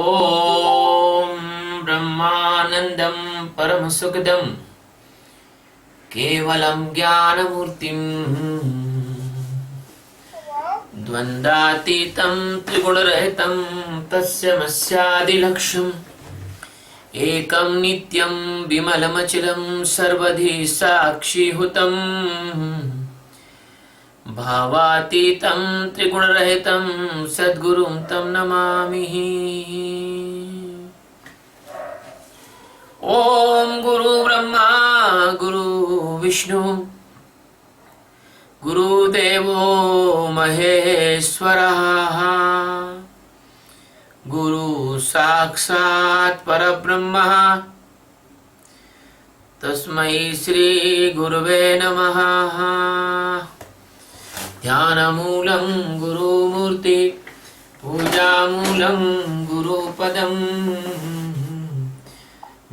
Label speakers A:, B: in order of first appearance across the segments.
A: ॐ ब्रह्मानन्दं परमसुखदं केवलं ज्ञानमूर्तिम् द्वन्द्वातीतं त्रिगुणरहितं तस्यमस्यादिलक्ष्यम् एकं नित्यं विमलमचलं सर्वधि साक्षिहुतं भावातीतं त्रिगुणरहितं सद्गुरुं तं नमामि। ॐ गुरु ब्रह्मा गुरु विष्णु गुरुदेवो महेश्वरः गुरु साक्षात् परब्रह्म तस्मै श्री गुरुवे नमः। ध्यानमूलं गुरुमूर्ति पूजामूलं गुरुपदं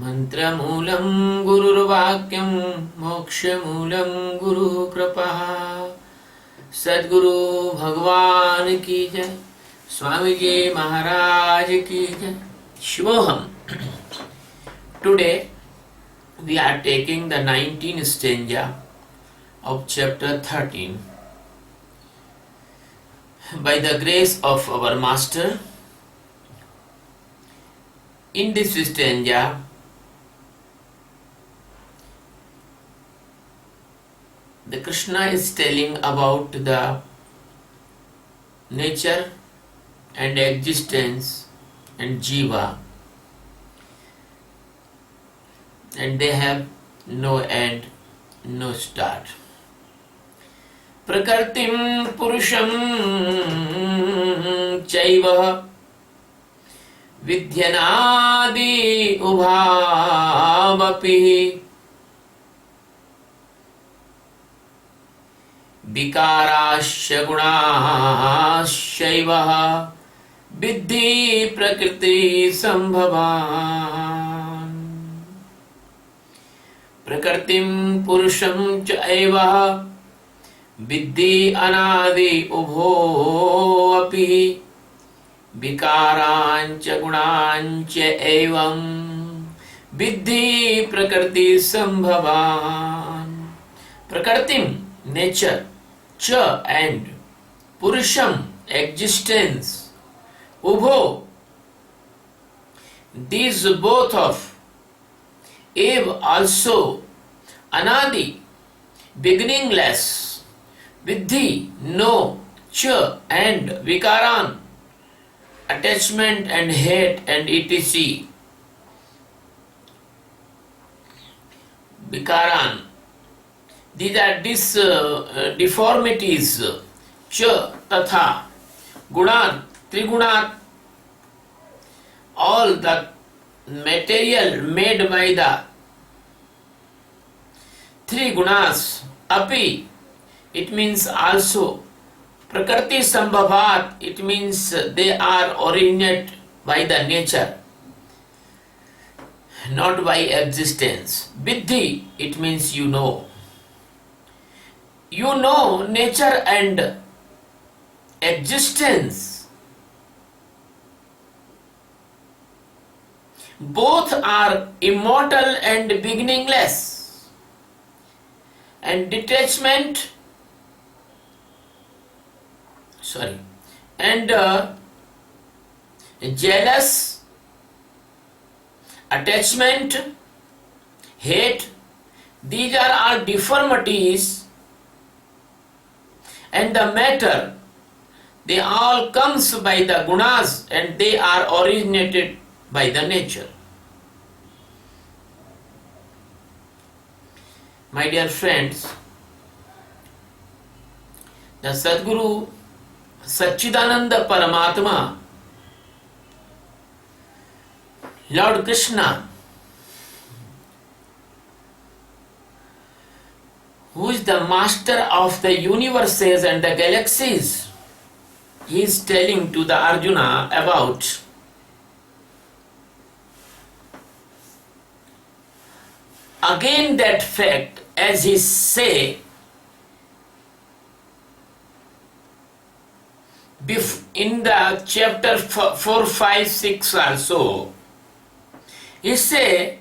A: मंत्रमूलं गुरुर्वाक्यं मोक्षमूलं गुरुकृपा। सद्गुरु भगवान की जय, स्वामी जी महाराज की जय। शिवोहम। Today we are taking the 19th stanza of chapter 13. By the grace of our master, in this stanza the Krishna is telling about the nature and existence and jiva, and they have no end, no start. Prakritim purusham chaiva vidyanadi ubhavapi vikarasya gunashaiva viddhi prakriti sambhavan। prakritim purusham chaiva विद्धि अनादि उभो अपि विकारांच गुणांच एवं विद्धि प्रकृति संभवान। प्रकृतिम nature, च and पुरुषम existence, उभो these both of, ev also, anadi beginningless, viddhi no, cha and vikaran attachment and hate and etc. Vikaran, these are deformities. Cha tatha gunan trigunan, all the material made by the three gunas. Api, it means also. Prakriti sambhavat, it means they are originated by the nature, not by existence. Viddhi, it means you know. You know nature and existence. Both are immortal and beginningless. And detachment, and jealous, attachment, hate, these are all deformities, and the matter, they all comes by the gunas and they are originated by the nature. My dear friends, the Sadguru Satchidananda Paramatma, Lord Krishna, who is the master of the universes and the galaxies, he is telling to the Arjuna about again that fact, as he say In the chapter 4, 5, 6 also, he say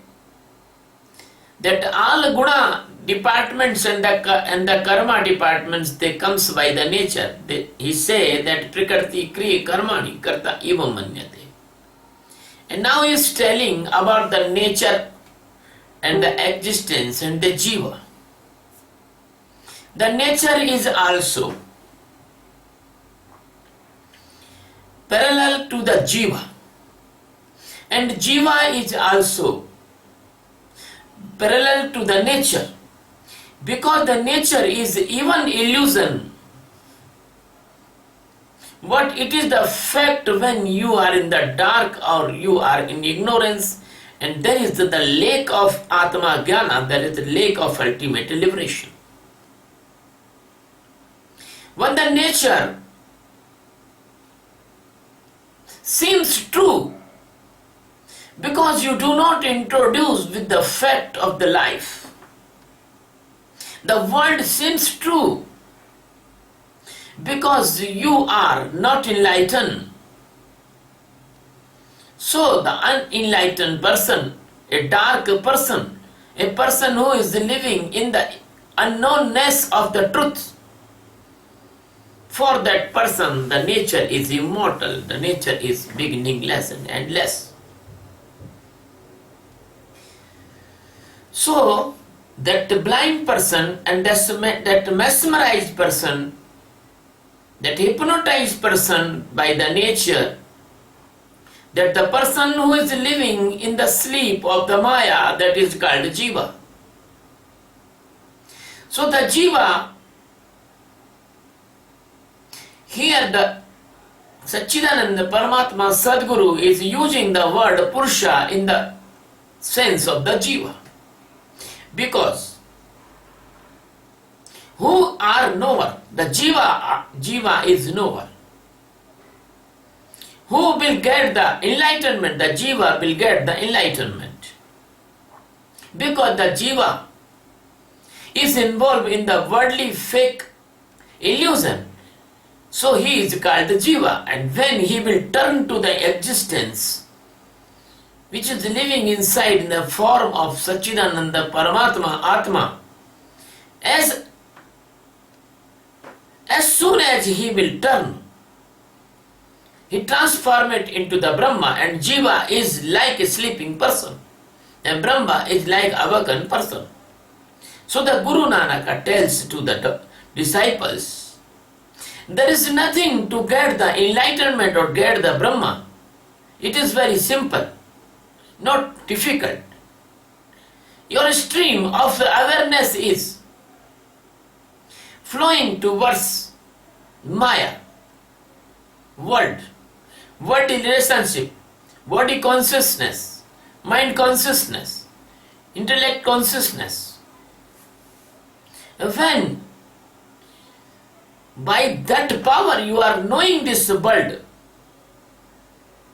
A: that all guna departments and the karma departments, they comes by the nature. He say that prakriti kriya karmani karta eva manyate. And now he is telling about the nature and the existence and the jiva. The nature is also parallel to the jiva, and jiva is also parallel to the nature, because the nature is even illusion. What it is the fact when you are in the dark or you are in ignorance, and there is the lake of Atma Jnana, there is the lake of ultimate liberation. When the nature seems true, because you do not introduce with the fact of the life, the world seems true because you are not enlightened. So the unenlightened person, a dark person, a person who is living in the unknownness of the truth, for that person the nature is immortal, the nature is beginningless and endless. So that blind person and that mesmerized person, that hypnotized person by the nature, that the person who is living in the sleep of the Maya, that is called Jiva. So the Jiva, here the Satchidananda Paramatma Sadguru is using the word Purusha in the sense of the Jiva. Because who are knower? The Jiva is knower. Who will get the enlightenment? The Jiva will get the enlightenment. Because the Jiva is involved in the worldly fake illusion. So he is called the Jiva. And when he will turn to the existence, which is living inside in the form of Satchidananda Paramatma Atma, as soon as he will turn, he transforms it into the Brahma, and Jiva is like a sleeping person, and Brahma is like a awakened person. So the Guru Nanaka tells to the disciples, there is nothing to get the enlightenment or get the Brahma. It is very simple, not difficult. Your stream of awareness is flowing towards Maya, world relationship, body consciousness, mind consciousness, intellect consciousness. When by that power you are knowing this world,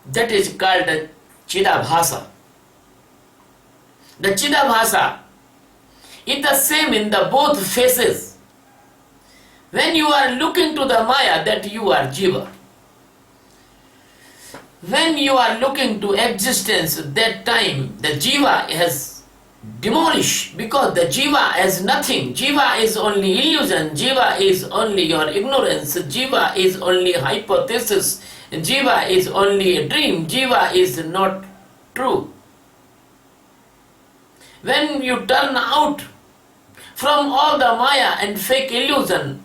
A: that is called Chidabhasa. The Chidabhasa is the same in the both faces. When you are looking to the Maya, that you are Jiva. When you are looking to existence, that time the Jiva has demolished, because the Jiva has nothing. Jiva is only illusion. Jiva is only your ignorance. Jiva is only hypothesis. Jiva is only a dream. Jiva is not true. When you turn out from all the Maya and fake illusion,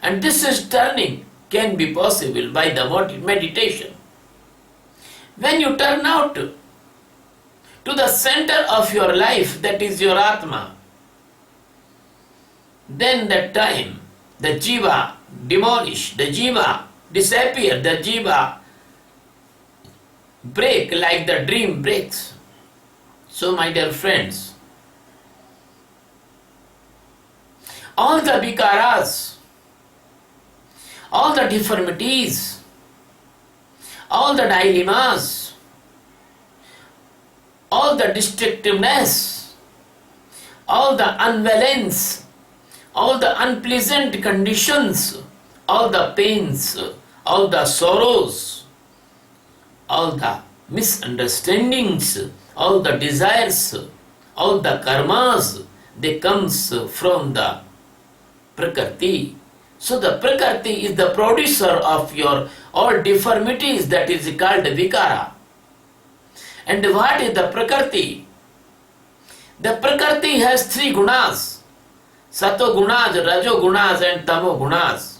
A: and this is turning can be possible by the meditation. When you turn out to the center of your life, that is your Atma, then that time the Jiva demolish, the Jiva disappear, the Jiva break like the dream breaks. So my dear friends, all the vikaras, all the deformities, all the dilemmas, all the destructiveness, all the unbalance, all the unpleasant conditions, all the pains, all the sorrows, all the misunderstandings, all the desires, all the karmas, they comes from the Prakriti. So the Prakriti is the producer of your all deformities, that is called Vikara. And what is the Prakriti? The Prakriti has three gunas: Sato gunas, Rajo gunas and Tamo gunas.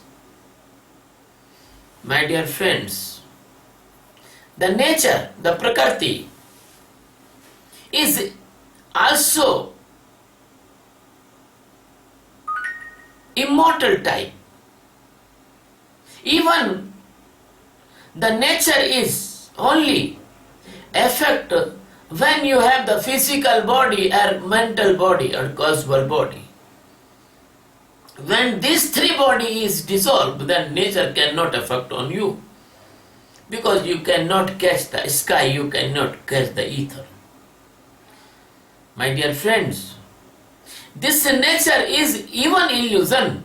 A: My dear friends, the nature, the Prakriti, is also immortal type. Even the nature is only effect when you have the physical body or mental body or causal body. When these three body is dissolved, then nature cannot affect on you, because you cannot catch the sky, you cannot catch the ether. My dear friends, this nature is even illusion,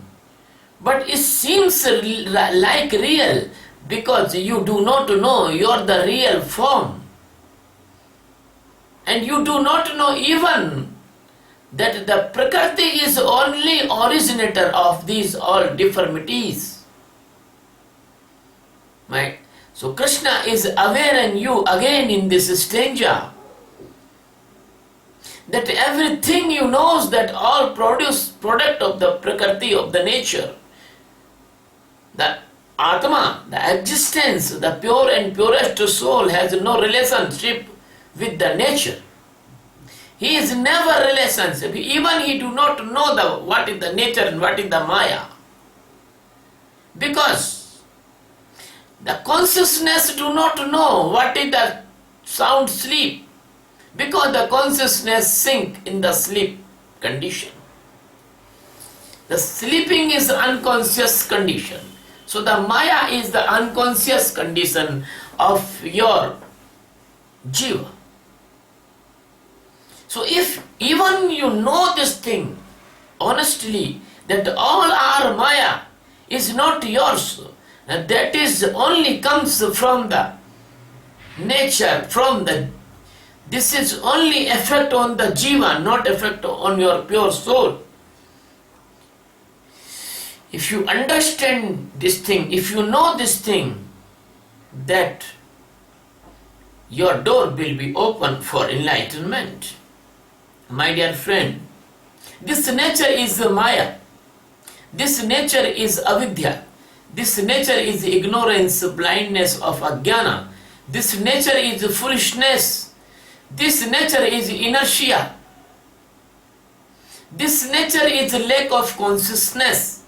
A: but it seems like real, because you do not know you are the real form, and you do not know even that the Prakriti is only originator of these all deformities. So Krishna is aware in you again in this stanza, that everything you knows, that all product of the Prakriti, of the nature, the Atma, the existence, the pure and purest soul has no relationship with the nature. He is never relationship. Even he do not know what is the nature and what is the Maya. Because the consciousness do not know what is the sound sleep, because the consciousness sink in the sleep condition. The sleeping is unconscious condition. So the Maya is the unconscious condition of your Jiva. So if even you know this thing honestly, that all our Maya is not yours, that is only comes from the nature, this is only effect on the Jiva, not effect on your pure soul. If you understand this thing, if you know this thing, that your door will be open for enlightenment. My dear friend, this nature is Maya. This nature is avidya. This nature is ignorance, blindness of ajnana. This nature is foolishness. This nature is inertia. This nature is lack of consciousness.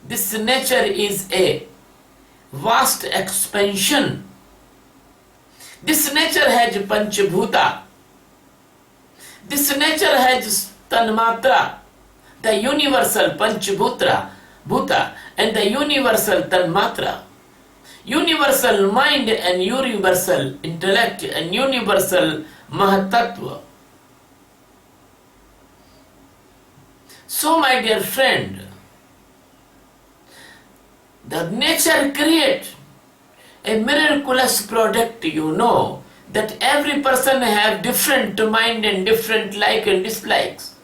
A: This nature is a vast expansion. This nature has Panchabhuta. This nature has Tanmatra, the universal Panchabhuta, and the universal Tanmatra, universal mind and universal intellect and universal Mahatattva. So my dear friend, the nature create a miraculous product, you know, that every person have different mind and different like and dislikes.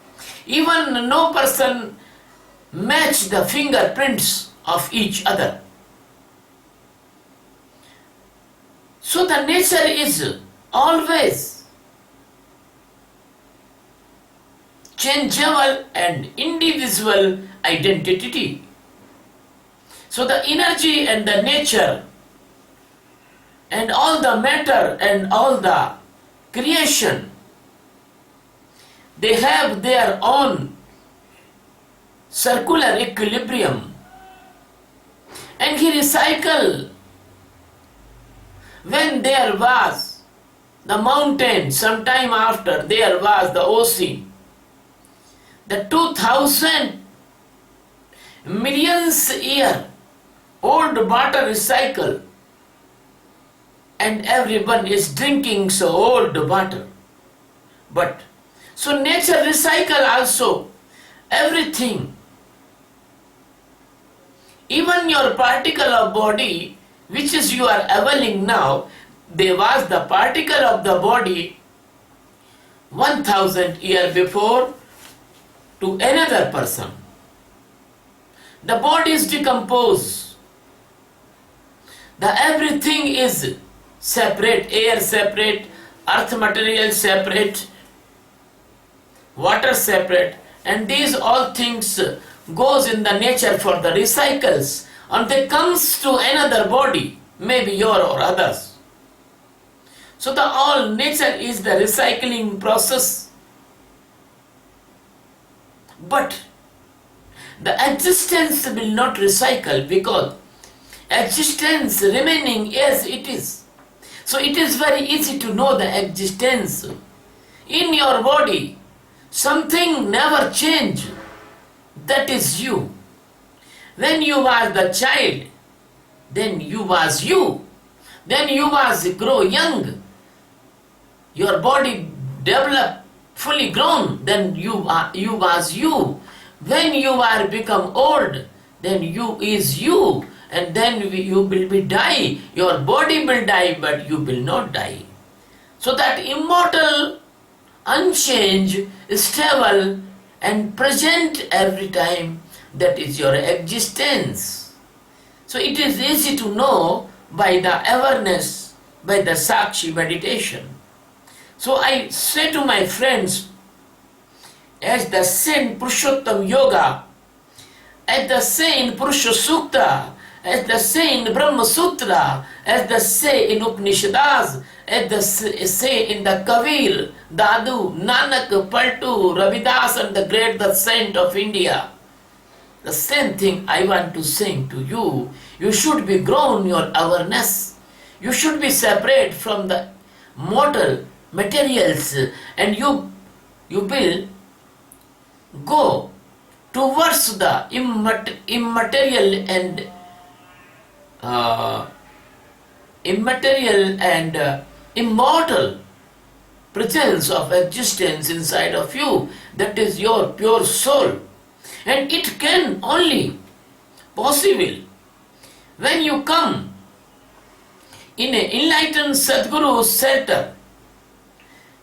A: Even no person match the fingerprints of each other. So the nature is always changeable and individual identity. So the energy and the nature and all the matter and all the creation, they have their own circular equilibrium, and he recycle. When there was the mountain, sometime after there was the ocean, the 2000 millions year old water recycle, and everyone is drinking so old water. But so nature recycle also everything. Even your particle of body which is you are availing now, there was the particle of the body 1000 years before to another person. The body is decomposed. The everything is separate, air separate, earth material separate, water separate, and these all things goes in the nature for the recycles, and they comes to another body, maybe your or others. So the all nature is the recycling process. But the existence will not recycle because existence remaining as it is. So it is very easy to know the existence. In your body, something never change. That is you. When you was the child, then you was you. Then you was grow young. Your body develop fully grown, then you was you. When you are become old, then you is you, and then you will be die. Your body will die, but you will not die. So that immortal, unchanged, stable, and present every time, that is your existence. So it is easy to know by the awareness, by the Sakshi meditation. So I say to my friends, as the saint Purushottam Yoga, as the saint Purusha Sukta, as the saint Brahma Sutra, as the say in Upanishads, as the say in the Kabir, Dadu, Nanak, Paltu, Ravidas, and the great the saint of India. The same thing I want to sing to you. You should be grown your awareness. You should be separate from the mortal materials, and you will go towards the immaterial and immortal presence of existence inside of you. That is your pure soul, and it can only possible when you come in an enlightened Sadguru's shelter.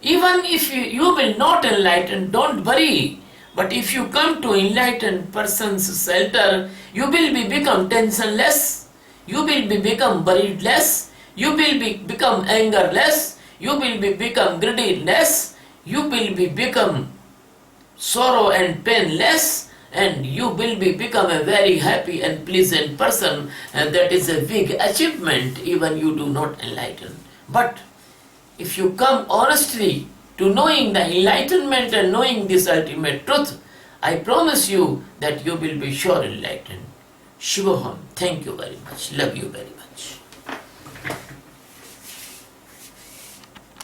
A: Even if you will not enlighten, don't worry. But if you come to enlightened person's shelter, you will be become tensionless, you will be become worriedless, you will be become angerless, you will be become greediless, you will be become sorrow and painless, and you will be become a very happy and pleasant person, and that is a big achievement even you do not enlighten. But if you come honestly to knowing the enlightenment and knowing this ultimate truth, I promise you that you will be sure enlightened. Shivaham, thank you very much. Love you very much.